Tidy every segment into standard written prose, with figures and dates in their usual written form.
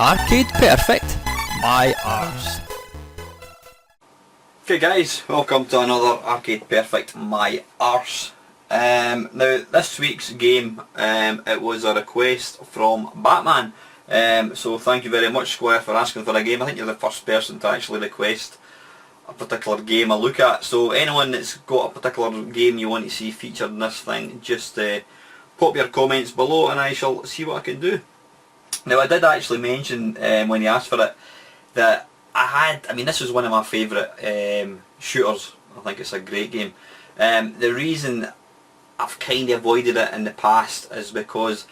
Arcade Perfect, my arse. Okay guys, welcome to another Arcade Perfect, my arse. Now this week's game, it was a request from Batman. So thank you very much Square for asking for a game. I think you're the first person to actually request a particular game I look at. So anyone that's got a particular game you want to see featured in this thing, just pop your comments below and I shall see what I can do. Now I did actually mention when he asked for it that this was one of my favourite shooters. I think it's a great game. The reason I've kind of avoided it in the past is because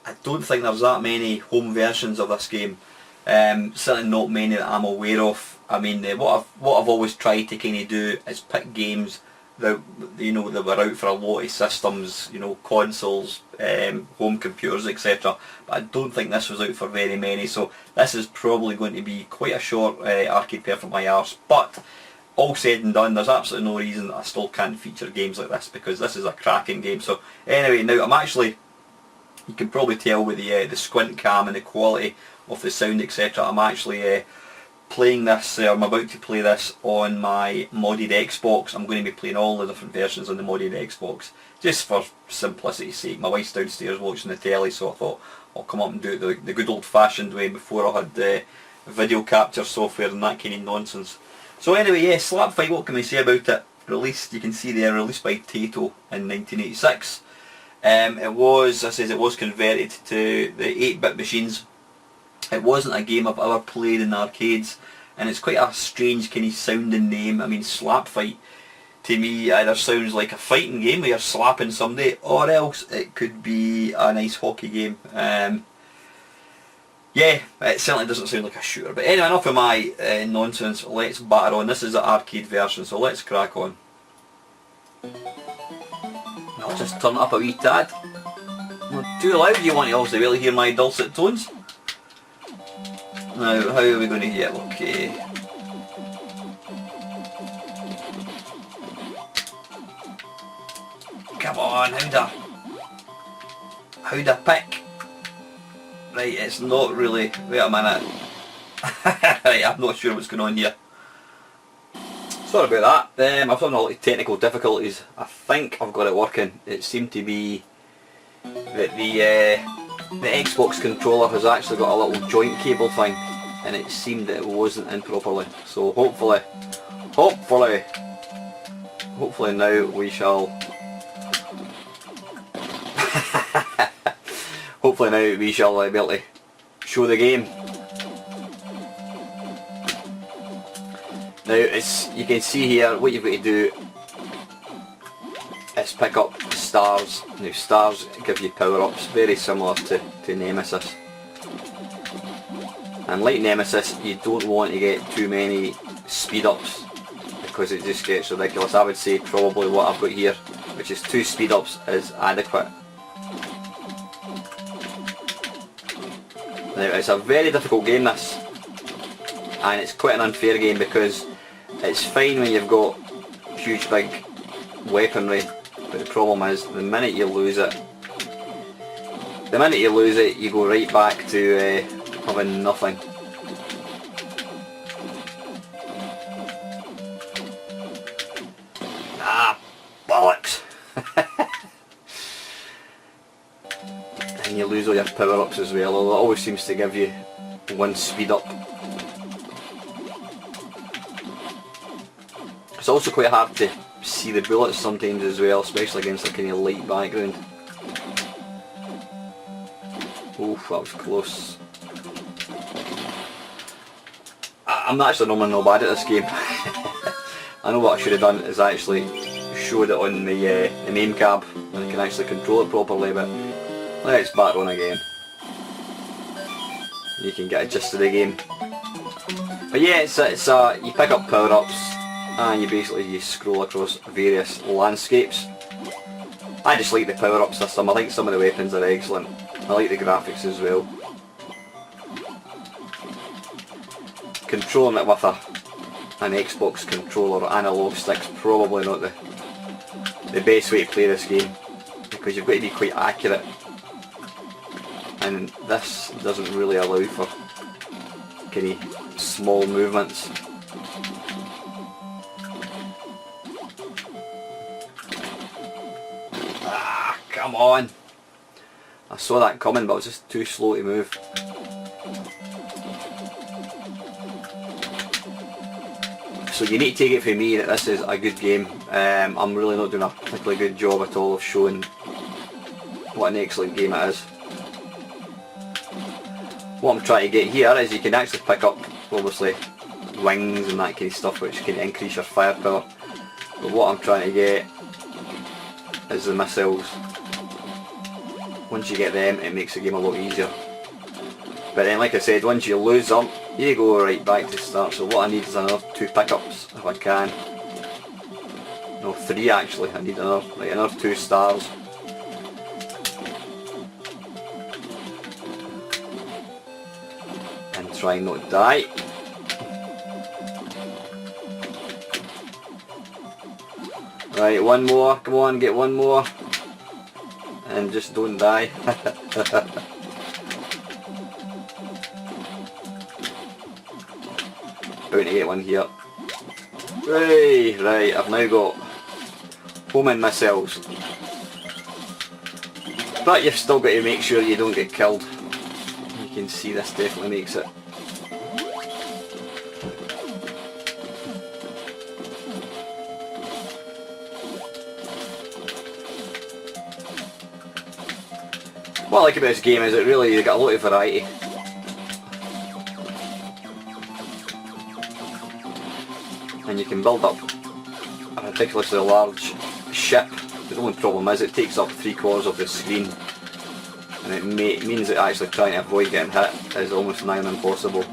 I don't think there's that many home versions of this game. Certainly not many that I'm aware of. I mean, what I've always tried to kind of do is pick games that that were out for a lot of systems, consoles, home computers, etc. But I don't think this was out for very many. So this is probably going to be quite a short Arcade Perfect my arse. But all said and done, there's absolutely no reason I still can't feature games like this because this is a cracking game. So anyway, now I'm actually, you can probably tell with the squint cam and the quality of the sound, etc. I'm actually playing this, I'm about to play this on my modded Xbox. I'm going to be playing all the different versions on the modded Xbox, just for simplicity's sake. My wife's downstairs watching the telly, so I thought I'll come up and do it the good old fashioned way before I had video capture software and that kind of nonsense. So anyway, yeah, Slap Fight, what can we say about it? Released, you can see there, released by Taito in 1986. It was converted to the 8-bit machines. It wasn't a game I've ever played in arcades, and it's quite a strange kind of sounding name. I mean, Slap Fight to me either sounds like a fighting game where you're slapping somebody, or else it could be a nice hockey game. Yeah, it certainly doesn't sound like a shooter. But anyway, enough of my nonsense. Let's batter on. This is the arcade version, so let's crack on. I'll just turn it up a wee tad. Not too loud, you want to obviously really hear my dulcet tones. Now, how are we going to get? Okay. Come on, how'd I pick? Right, it's not really. Wait a minute. Right, I'm not sure what's going on here. Sorry about that. I've done a lot of technical difficulties. I think I've got it working. It seemed to be that the Xbox controller has actually got a little joint cable thing, and it seemed that it wasn't in properly. So hopefully now we shall hopefully now we shall be able to show the game. Now you can see here what you've got to do is pick up stars. Now stars give you power-ups, very similar to Nemesis. And like Nemesis, you don't want to get too many speed-ups because it just gets ridiculous. I would say probably what I've got here, which is 2 speed-ups, is adequate. Now it's a very difficult game this, and it's quite an unfair game because it's fine when you've got huge big weaponry, but the problem is the minute you lose it, you go right back to having nothing. Ah, bollocks! And you lose all your power-ups as well, although it always seems to give you 1 speed up. It's also quite hard to see the bullets sometimes as well, especially against a kind of light background. Oof, that was close. I'm actually normally not bad at this game. I know what I should have done is actually showed it on the name cab and I can actually control it properly, but let's batter on again. You can get a gist of the game. But yeah, it's you pick up power-ups and you scroll across various landscapes. I just like the power-up system. I think some of the weapons are excellent. I like the graphics as well. Controlling it with an Xbox controller or analog stick's probably not the best way to play this game because you've got to be quite accurate, and this doesn't really allow for kind of small movements. Ah, come on! I saw that coming, but I was just too slow to move. So you need to take it from me that this is a good game. I'm really not doing a particularly good job at all of showing what an excellent game it is. What I'm trying to get here is you can actually pick up, obviously, wings and that kind of stuff, which can increase your firepower. But what I'm trying to get is the missiles. Once you get them, it makes the game a lot easier. But then, like I said, once you lose them, you go right back to start. So what I need is another 2 pickups, if I can. No, 3 actually. I need another 2 stars. And try and not die. Right, one more. Come on, get one more. And just don't die. Bound to get one here. Right, I've now got homing missiles. But you've still got to make sure you don't get killed. You can see this definitely makes it. What I like about this game is it really, you've got a lot of variety. And you can build up a ridiculously large ship. The only problem is it takes up 3/4 of the screen, and it means that actually trying to avoid getting hit is almost nigh on impossible.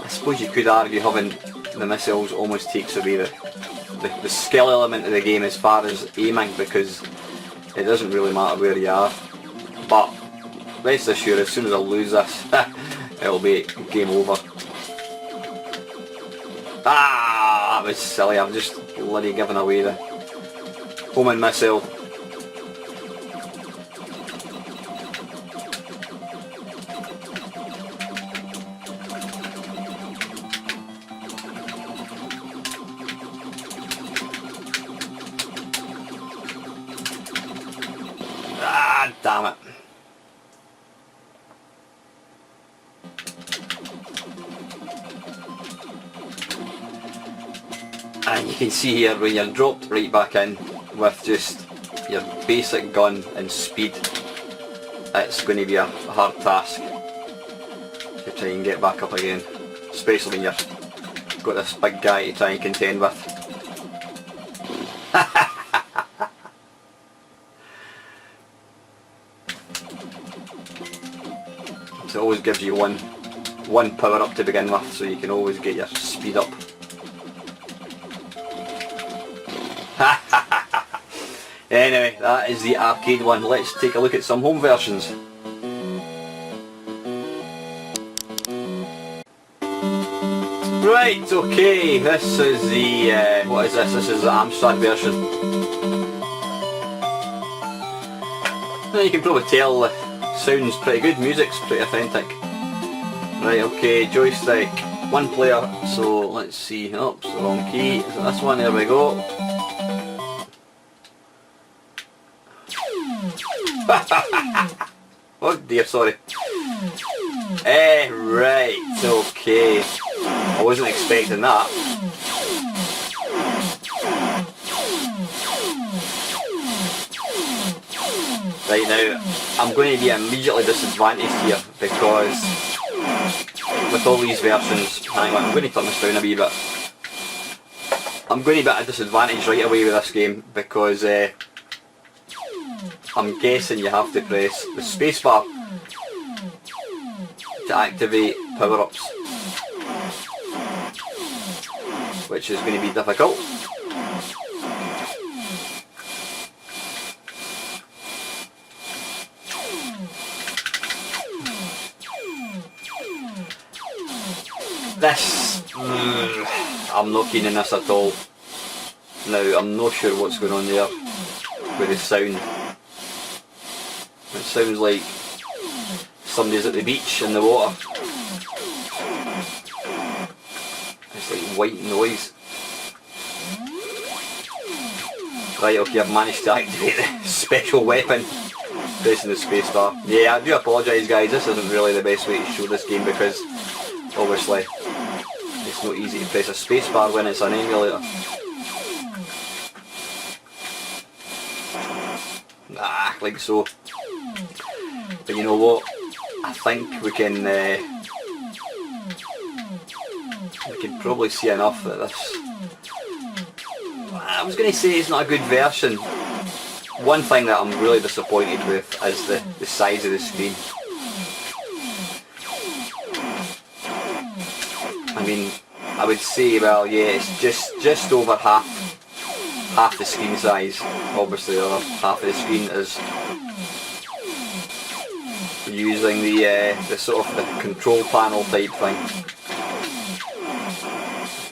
I suppose you could argue having the missiles almost takes away the skill element of the game as far as aiming, because it doesn't really matter where you are. But rest assured, as soon as I lose this, it'll be game over. Ah, that was silly. I'm just bloody giving away the homing missile. Ah, damn it. And you can see here when you're dropped right back in with just your basic gun and speed, it's going to be a hard task to try and get back up again, especially when you've got this big guy to try and contend with. So it always gives you one power up to begin with, so you can always get your speed up. Anyway, that is the arcade one. Let's take a look at some home versions. Right, okay, this is the, what is this? This is the Amstrad version. Now you can probably tell sounds pretty good, music's pretty authentic. Right, okay, joystick, 1 player, so let's see, oops, the wrong key, is it this one? There we go. Oh dear, sorry. Right, okay. I wasn't expecting that. Right, now, I'm going to be immediately disadvantaged here because with all these versions, hang on, I'm going to turn this down a wee bit. I'm going to be at a disadvantage right away with this game because I'm guessing you have to press the spacebar to activate power-ups, which is going to be difficult. This, I'm not keen on this at all. Now, I'm not sure what's going on there with the sound. It sounds like somebody's at the beach in the water. It's like white noise. Right, okay, I've managed to activate the special weapon. Pressing the spacebar. Yeah, I do apologise guys, this isn't really the best way to show this game because obviously it's not easy to press a spacebar when it's an emulator. Like so. But you know what? I think we can probably see enough that this... I was going to say it's not a good version. One thing that I'm really disappointed with is the size of the screen. I mean, I would say, well, yeah, it's just over half the screen size. Obviously the other half of the screen is using the sort of the control panel type thing.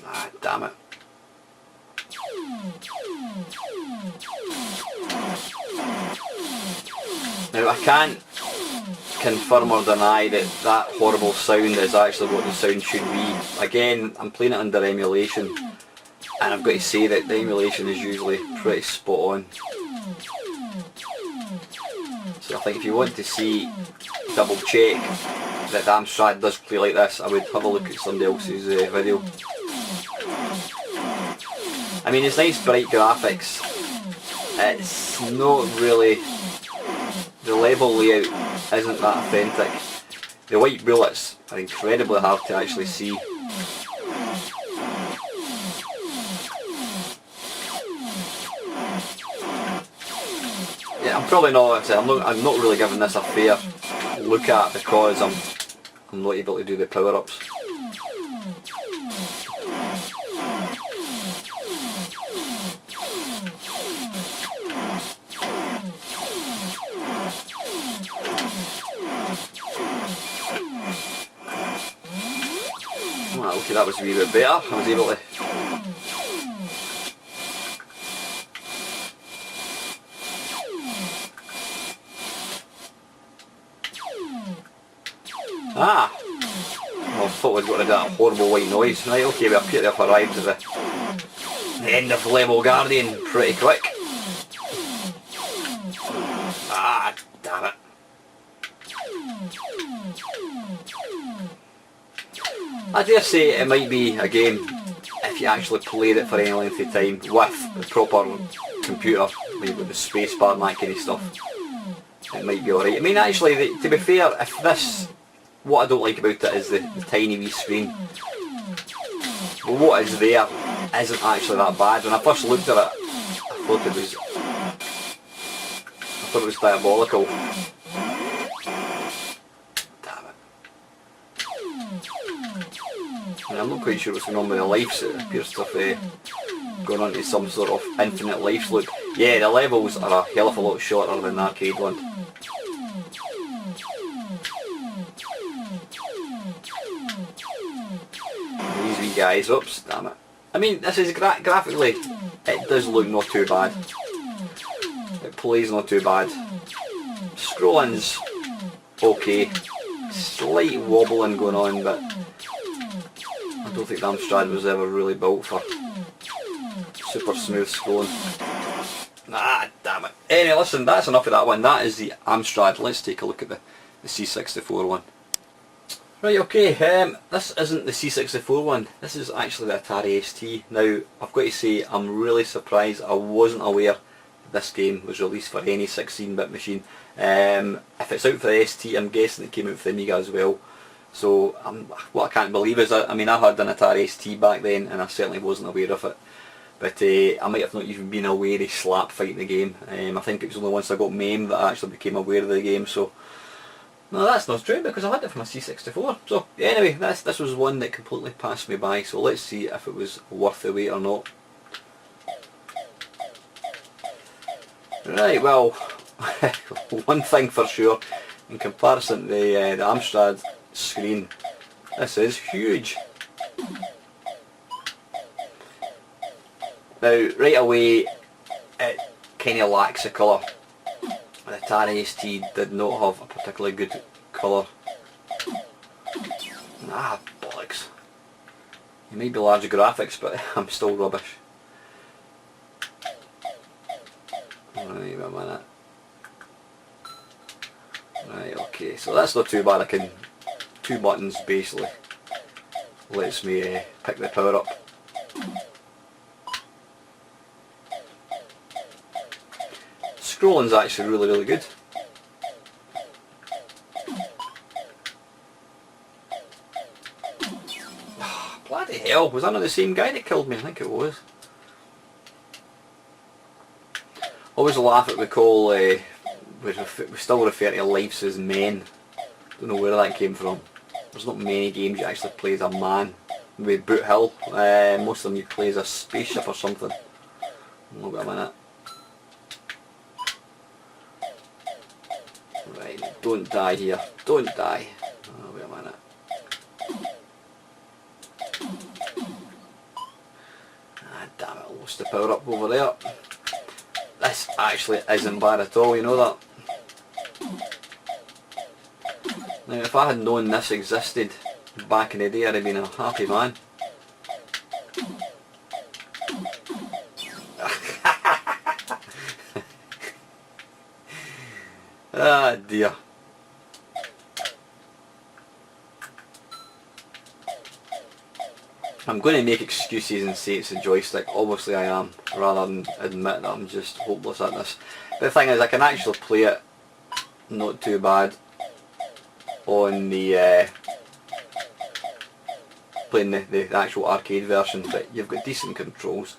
Ah, damn it. Now I can't confirm or deny that horrible sound is actually what the sound should be. Again, I'm playing it under emulation, and I've got to say that the emulation is usually pretty spot on. So I think if you want to see, double check that the Amstrad does play like this, I would have a look at somebody else's video. I mean, it's nice bright graphics. It's not really... The level layout isn't that authentic. The white bullets are incredibly hard to actually see. Yeah, I'm probably not. I'm not really giving this a fair look at because I'm not able to do the power-ups. Well, okay, that was a wee bit better. I was able to... Ah! Well, I thought we'd got rid of that horrible white noise. Right, okay, we appear to have arrived at the end of level Guardian pretty quick. Ah, damn it. I dare say it might be a game, if you actually played it for any length of time, with the proper computer, maybe with the spacebar and that kind of stuff, it might be alright. I mean, actually, to be fair, if this... What I don't like about it is the tiny wee screen. But what is there isn't actually that bad. When I first looked at it, I thought it was diabolical. Damn it. I mean, I'm not quite sure what's going on with the lives. It appears to have gone on to some sort of infinite lives loop. Yeah, the levels are a hell of a lot shorter than the arcade one. These wee guys, oops, damn it. I mean, this is graphically, it does look not too bad. It plays not too bad. Scrolling's okay. Slight wobbling going on, but I don't think the Amstrad was ever really built for super smooth scrolling. Ah, damn it. Anyway, listen, that's enough of that one. That is the Amstrad. Let's take a look at the C64 one. Right, okay, this isn't the C64 one, this is actually the Atari ST. Now, I've got to say, I'm really surprised. I wasn't aware this game was released for any 16-bit machine. If it's out for the ST, I'm guessing it came out for the Amiga as well. So, what I can't believe is that, I mean, I had an Atari ST back then, and I certainly wasn't aware of it. But I might have not even been aware of slap fighting the game. I think it was only once I got MAME that I actually became aware of the game, so... No, that's not true because I had it for my C64. So anyway, this was one that completely passed me by. So let's see if it was worth the wait or not. Right, well, one thing for sure, in comparison to the Amstrad screen, this is huge. Now, right away, it kind of lacks a colour. The Atari ST did not have a particularly good colour. Ah, bollocks. It may be larger graphics, but I'm still rubbish. Right, wait a minute. Right, okay, so that's not too bad. I can, 2 buttons basically lets me pick the power up. Scrolling's actually really good. Bloody hell, was that not the same guy that killed me? I think it was. Always laugh at we still refer to lives as men. Don't know where that came from. There's not many games you actually play as a man. With Boot Hill, most of them you play as a spaceship or something. Wait a minute. Right, don't die here. Don't die. Oh, wait a minute. Ah, damn it, I lost the power up over there. This actually isn't bad at all, you know that? Now if I had known this existed back in the day, I'd have been a happy man. Ah dear. I'm going to make excuses and say it's a joystick. Obviously I am, rather than admit that I'm just hopeless at this. But the thing is, I can actually play it not too bad on the playing the actual arcade version, but you've got decent controls.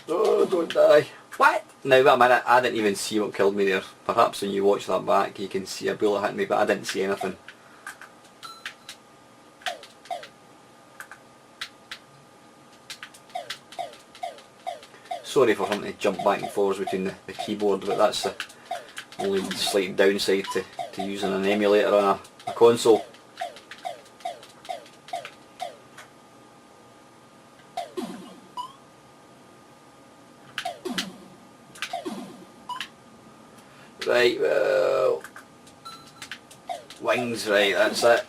Oh, don't die. What? Now wait a minute, I didn't even see what killed me there. Perhaps when you watch that back you can see a bullet hit me, but I didn't see anything. Sorry for having to jump back and forwards between the keyboard, but that's the only slight downside to using an emulator on a console. Right, well, wings, right, that's it.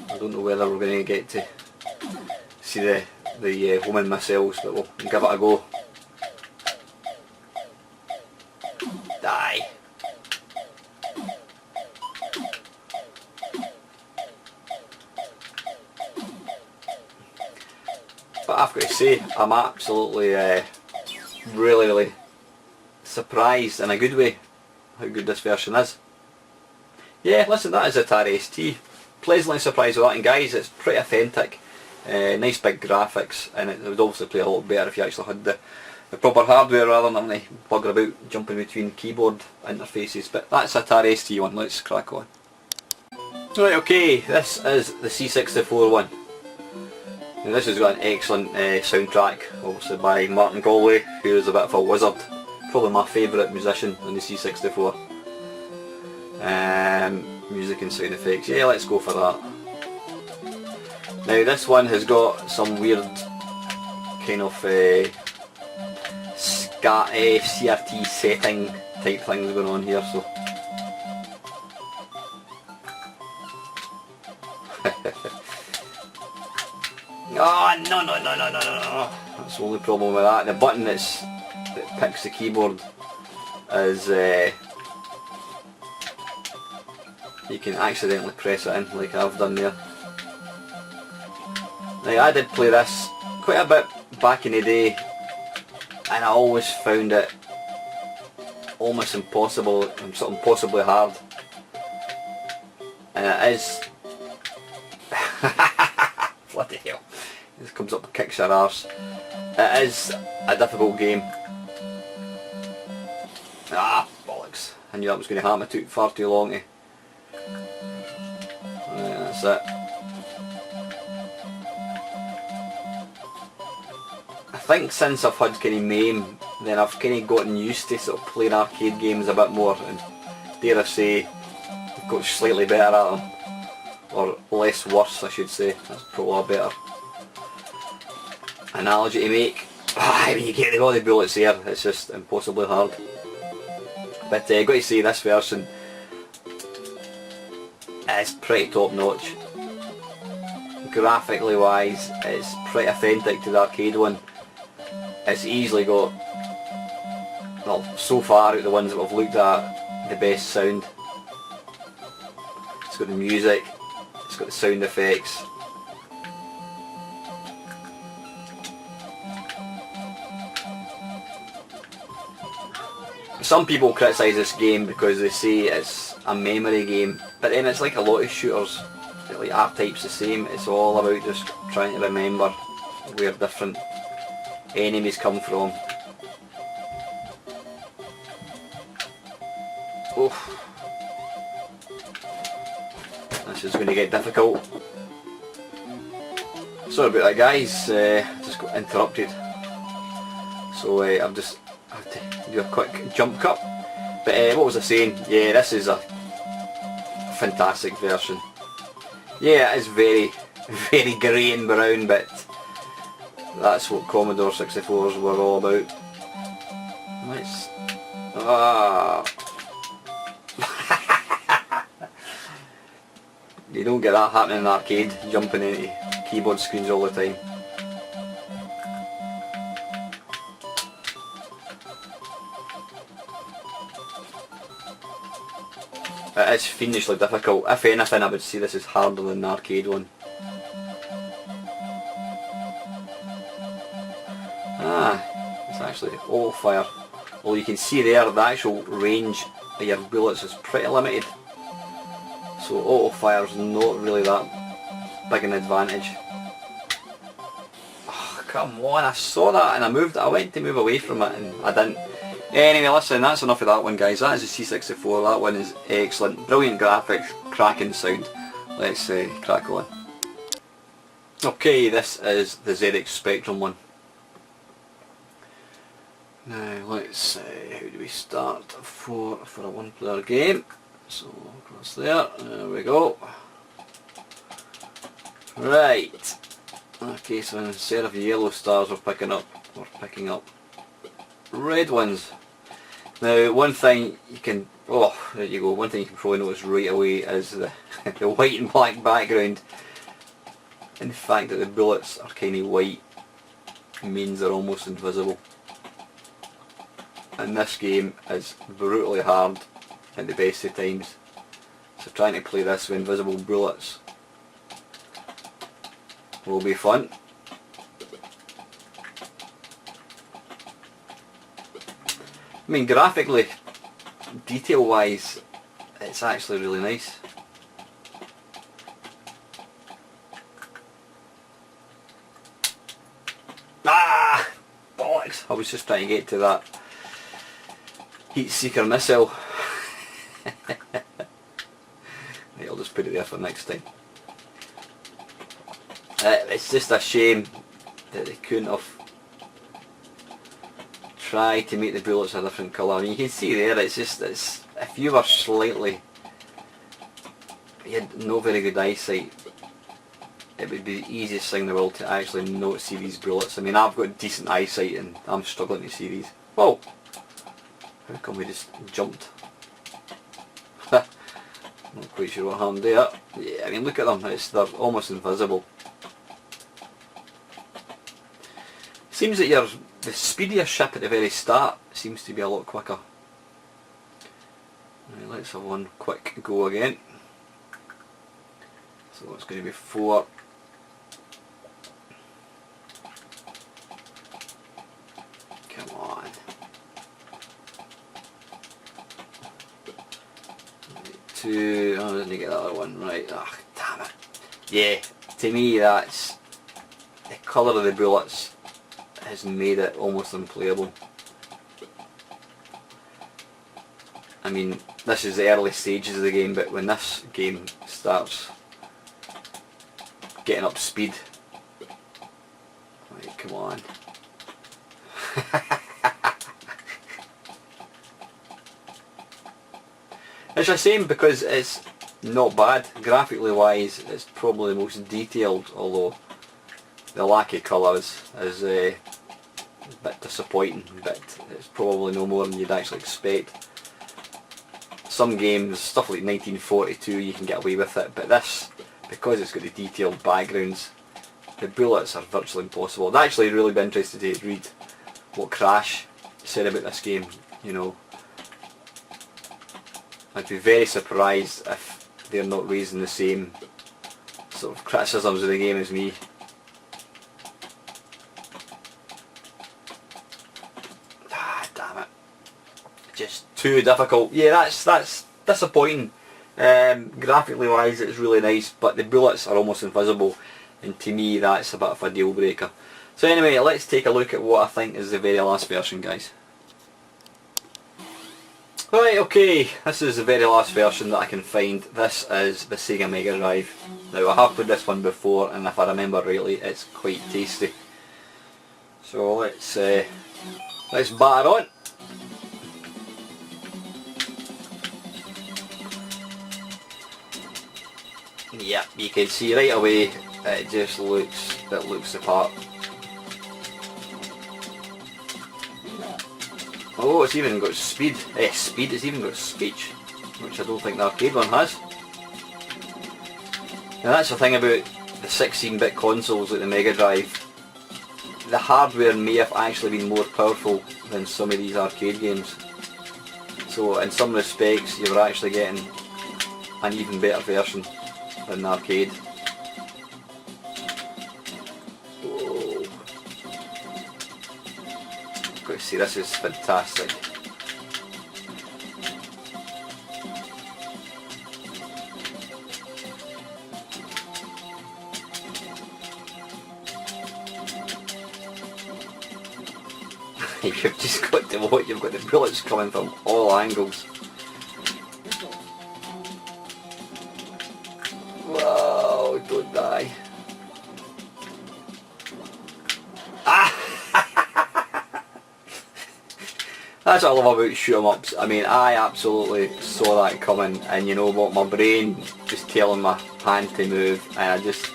I don't know whether we're going to get to see the woman missiles, but we'll give it a go. Die. But I've got to say, I'm absolutely really surprised in a good way how good this version is. Yeah, listen, that is Atari ST. Pleasantly surprised with that, and guys, it's pretty authentic. Nice big graphics, and it would obviously play a lot better if you actually had the proper hardware rather than having to bugger about jumping between keyboard interfaces. But that's Atari ST one, let's crack on. Right, okay, this is the C64 one. Now this has got an excellent soundtrack, obviously by Martin Galway, who is a bit of a wizard. Probably my favourite musician on the C64. Music and sound effects, yeah, let's go for that. Now this one has got some weird kind of CRT setting type things going on here, so oh no. That's the only problem with that. The button that picks the keyboard is you can accidentally press it in like I've done there. Now I did play this quite a bit back in the day, and I always found it almost impossible and sort of impossibly hard. And it is bloody hell. This comes up and kicks your arse. It is a difficult game. Ah, bollocks. I knew that was going to happen. It took far too long to... Right, that's it. I think since I've had kind of MAME, then I've kind of gotten used to sort of playing arcade games a bit more, and dare I say, I've got slightly better at them. Or less worse, I should say. That's probably a better analogy to make. when you get all the bullets here, it's just impossibly hard. But got to say, this version is pretty top notch. Graphically wise, it's pretty authentic to the arcade one. It's easily got, well, so far out of the ones that we've looked at, the best sound. It's got the music, it's got the sound effects. Some people criticise this game because they say it's a memory game, but then it's like a lot of shooters, like R-Type's the same. It's all about just trying to remember where different enemies come from. Oof. This is going to get difficult. Sorry about that, guys, just got interrupted. So I've just had to do a quick jump cut. But what was I saying? Yeah, this is a fantastic version. Yeah, it is very, very grey and brown, but that's what Commodore 64s were all about. Let's... You don't get that happening in an arcade, jumping into keyboard screens all the time. It is fiendishly difficult. If anything, I would say this is harder than the arcade one. It's actually auto fire. Well, you can see there the actual range of your bullets is pretty limited. So auto fire's not really that big an advantage. Oh, come on, I saw that and I went to move away from it and I didn't. Anyway, listen, that's enough of that one, guys. That is the C64. That one is excellent. Brilliant graphics, cracking sound. Let's crack on. Okay, this is the ZX Spectrum one. Now let's see, how do we start for a one player game? So across there we go. Right. Okay, so instead of yellow stars we're picking up red ones. Now one thing you can, there you go, one thing you can probably notice right away is the, the white and black background. And the fact that the bullets are kind of white means they're almost invisible. And this game is brutally hard at the best of times. So trying to play this with invisible bullets will be fun. I mean, graphically, detail wise, it's actually really nice. Ah! Bollocks! I was just trying to get to that heat seeker missile. Right, I'll just put it there for next time. It's just a shame that they couldn't have tried to make the bullets a different colour. I mean, you can see there, it's if you were slightly, you had no very good eyesight, it would be the easiest thing in the world to actually not see these bullets. I mean, I've got decent eyesight and I'm struggling to see these. Whoa! How come we just jumped? Not quite sure what happened there. Yeah, I mean, look at them, they're almost invisible. Seems that the speed of your ship at the very start seems to be a lot quicker. Right, let's have one quick go again. So it's going to be 4. Come on. Right, 2. Oh, I didn't get that other one right. Ah, damn it. Yeah, to me that's the colour of the bullets has made it almost unplayable. I mean, this is the early stages of the game, but when this game starts getting up to speed, right, come on. It's a shame because it's not bad. Graphically wise, it's probably the most detailed, although the lack of colours is a bit disappointing, but it's probably no more than you'd actually expect. Some games, stuff like 1942, you can get away with it, but this, because it's got the detailed backgrounds, the bullets are virtually impossible. I'd actually really be interested to read what Crash said about this game, you know. I'd be very surprised if they're not raising the same sort of criticisms of the game as me. Ah, damn it. Just too difficult. Yeah, that's disappointing. Graphically wise it's really nice, but the bullets are almost invisible, and to me that's a bit of a deal breaker. So anyway, let's take a look at what I think is the very last version, guys. Right, okay, this is the very last version that I can find. This is the Sega Mega Drive. Now I have played this one before, and if I remember rightly it's quite tasty. So let's batter on. Yep, you can see right away it just looks the part. Oh, it's even got speed. It's even got speech, which I don't think the arcade one has. Now that's the thing about the 16-bit consoles like the Mega Drive. The hardware may have actually been more powerful than some of these arcade games. So in some respects you were actually getting an even better version than the arcade. Got to see, this is fantastic. You've just got to watch, you've got the bullets coming from all angles. Whoa, don't die. That's what I love about shoot 'em ups. I mean, I absolutely saw that coming, and you know what, my brain was telling my hand to move, and I just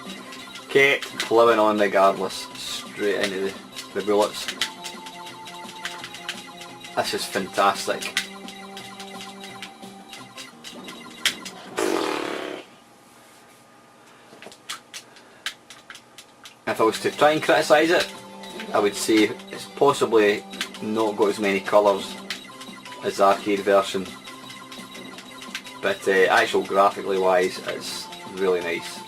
kept ploughing on regardless, straight into the bullets. This is fantastic. If I was to try and criticise it, I would say it's possibly not got as many colours as the arcade version, but actual graphically wise it's really nice.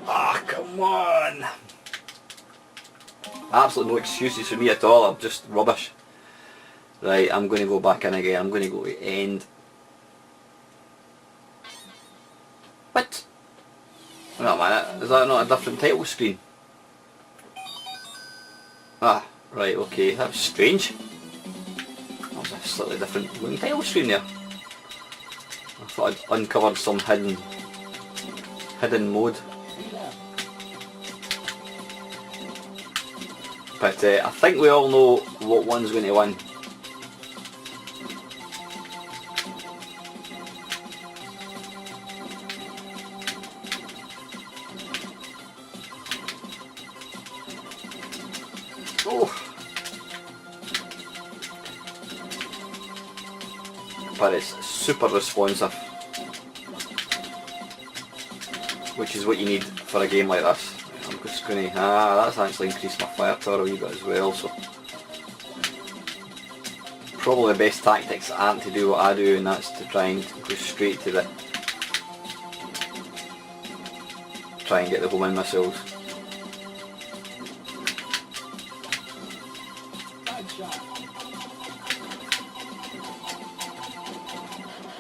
Ah, come on! Absolutely no excuses for me at all, I'm just rubbish. Right, I'm going to go back in again, I'm going to go to end. What? Wait a minute, is that not a different title screen? Ah, right, okay, that was strange. That was a slightly different looking title screen there. I thought I'd uncovered some hidden mode. But I think we all know what one's going to win. Oh. But it's super responsive, which is what you need for a game like this. I'm just going to, that's actually increased my fire power a wee bit as well, so probably the best tactics aren't to do what I do, and that's to try and go straight to try and get the homing missiles.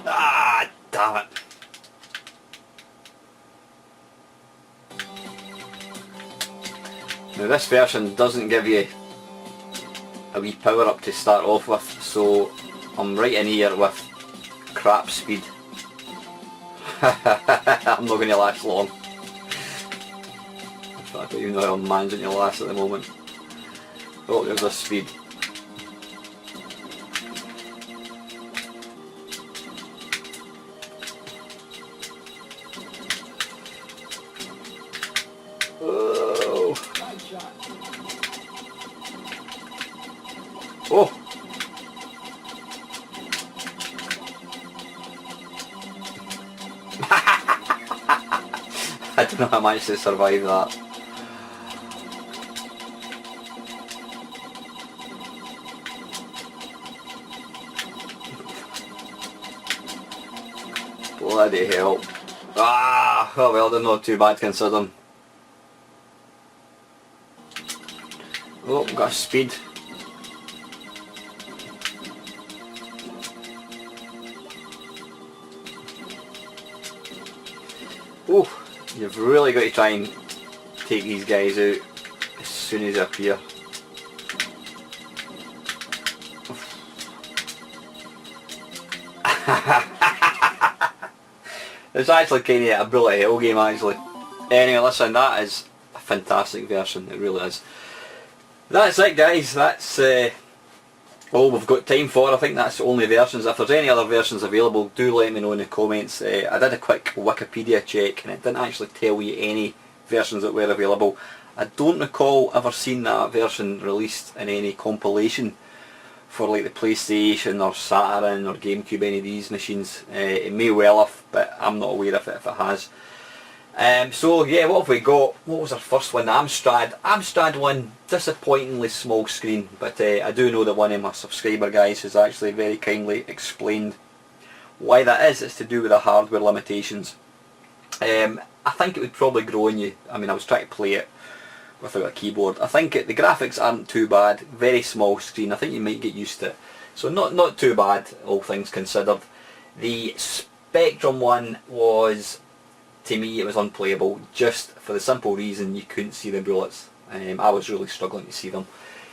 Ah, damn it. Now this version doesn't give you a wee power up to start off with, so I'm right in here with crap speed. I'm not going to last long. In fact, I don't even know how I'm managing to last at the moment. Oh, there's this speed. don't know how I managed to survive that. Bloody hell. Ah, oh well, they're not too bad considering. Oh, got speed. Oh, you've really got to try and take these guys out as soon as they appear. It's actually kind of a bullet hell game actually. Anyway, listen, that is a fantastic version, it really is. That's it guys, that's all we've got time for. I think that's the only versions. If there's any other versions available, do let me know in the comments. I did a quick Wikipedia check and it didn't actually tell you any versions that were available. I don't recall ever seeing that version released in any compilation for like the PlayStation or Saturn or GameCube, any of these machines. It may well have, but I'm not aware of it if it has. So yeah, what have we got? What was our first one? The Amstrad. Amstrad one, disappointingly small screen, but I do know that one of my subscriber guys has actually very kindly explained why that is. It's to do with the hardware limitations. I think it would probably grow on you. I mean, I was trying to play it without a keyboard. I think the graphics aren't too bad. Very small screen. I think you might get used to it. So not too bad, all things considered. The Spectrum one was, to me, it was unplayable, just for the simple reason you couldn't see the bullets. I was really struggling to see them.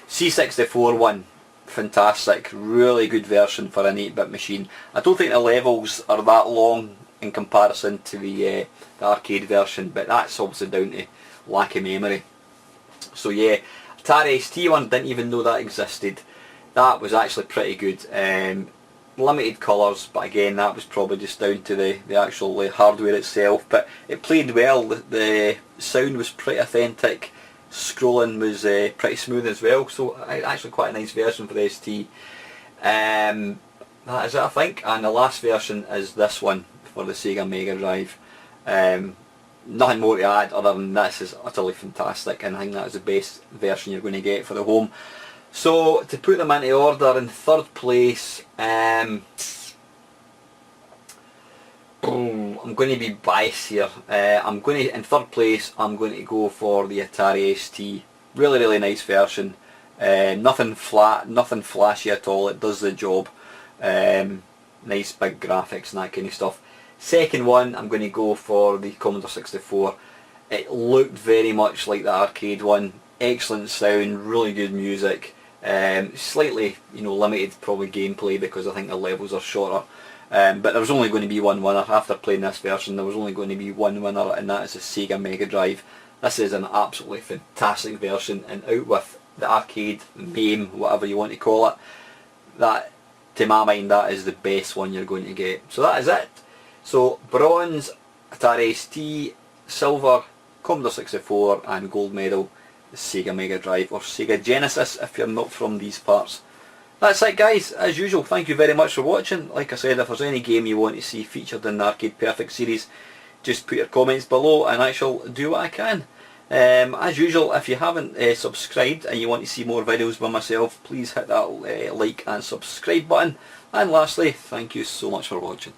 C64 one, fantastic, really good version for an 8-bit machine. I don't think the levels are that long in comparison to the arcade version, but that's obviously down to lack of memory. So yeah, Atari ST one, didn't even know that existed. That was actually pretty good. Limited colours, but again that was probably just down to the actual hardware itself, but it played well. The sound was pretty authentic, scrolling was pretty smooth as well, so actually quite a nice version for the ST. That is it I think, and the last version is this one for the Sega Mega Drive. Nothing more to add other than this is utterly fantastic, and I think that is the best version you're going to get for the home. So to put them into order, in third place, I'm going to be biased here. In third place I'm going to go for the Atari ST. Really nice version. Nothing flat, nothing flashy at all. It does the job. Nice big graphics and that kind of stuff. Second one, I'm going to go for the Commodore 64. It looked very much like the arcade one. Excellent sound, really good music. Slightly, limited probably gameplay because I think the levels are shorter. But there was only going to be one winner. After playing this version, there was only going to be one winner, and that is the Sega Mega Drive. This is an absolutely fantastic version, and out with the arcade, MAME, whatever you want to call it, that, to my mind, that is the best one you're going to get. So that is it. So bronze, Atari ST, silver, Commodore 64, and gold medal, the Sega Mega Drive, or Sega Genesis if you're not from these parts. That's it guys, as usual, thank you very much for watching. Like I said, if there's any game you want to see featured in the Arcade Perfect series, just put your comments below and I shall do what I can. As usual, if you haven't subscribed and you want to see more videos by myself, please hit that like and subscribe button. And lastly, thank you so much for watching.